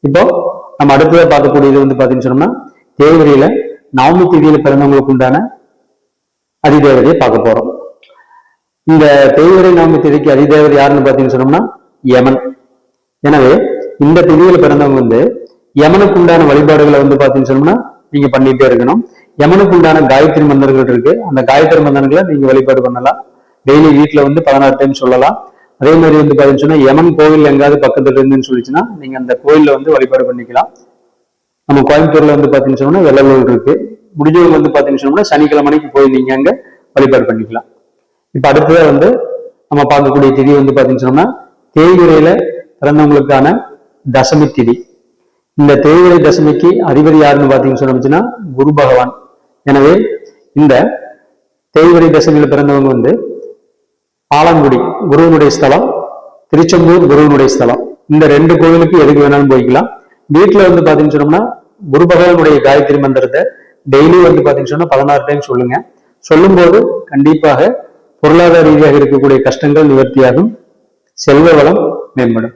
இப்போ நம்ம அடுத்ததாக பார்க்கக்கூடியது வந்து பாத்தீங்கன்னு சொன்னோம்னா தேய்பிரையில நவமி திதியில பிறந்தவங்களுக்கு உண்டான அதிதேவதையை பார்க்க போறோம். இந்த தேய்பிரை நவமி திதிக்கு அதிதேவதை யாருன்னு பாத்தீங்கன்னு சொன்னோம்னா யமன். எனவே இந்த திதியில பிறந்தவங்க வந்து யமனுக்கு உண்டான வழிபாடுகளை வந்து பாத்தீங்கன்னு சொன்னோம்னா நீங்க பண்ணிட்டே இருக்கணும். யமனுக்கு உண்டான காயத்ரி மந்திரங்கள் இருக்கு. அந்த காயத்ரி மந்திரங்களை நீங்க வழிபாடு பண்ணலாம். டெய்லி வீட்டுல வந்து 16 டைம் சொல்லலாம். அதே மாதிரி வந்து பாத்தீங்கன்னு சொன்னா யமன் கோவில் எங்காவது பக்கத்துல இருந்துன்னு சொல்லிச்சுன்னா நீங்க அந்த கோயில்ல வந்து வழிபாடு பண்ணிக்கலாம். நம்ம கோயம்புத்தூர்ல வந்து பாத்தீங்கன்னு சொன்னா வெள்ளலூர் இருக்கு. முடிஞ்சவங்க வந்து பாத்தீங்கன்னு சொன்னா சனிக்கிழமைக்கு போய் நீங்க அங்க வழிபாடு பண்ணிக்கலாம். இப்ப அடுத்ததா வந்து நம்ம பார்க்கக்கூடிய திதி வந்து பாத்தீங்கன்னு சொன்னா தேய்பிரையில பிறந்தவங்களுக்கான தசமி திதி. இந்த தேய்பிரை தசமிக்கு அதிபதி யாருன்னு பாத்தீங்கன்னு சொன்னோம்னா குரு பகவான். எனவே இந்த தேய்பிரை தசமியில பிறந்தவங்க வந்து ஆலங்குடி குருவனுடைய ஸ்தலம், திருச்செந்தூர் குருவனுடைய ஸ்தலம், இந்த 2 கோவிலுக்கு எதுக்கு வேணாலும் போய்க்கலாம். வீட்டுல வந்து பாத்தீங்கன்னு சொன்னோம்னா குரு பகவானுடைய காயத்ரி மந்திரத்தை டெய்லி வந்து பாத்தீங்கன்னு சொன்னா 16 டைம் சொல்லுங்க. சொல்லும் போது கண்டிப்பாக பொருளாதார ரீதியாக இருக்கக்கூடிய கஷ்டங்கள் நிவர்த்தியாகும், செல்வ வளம் மேம்படும்.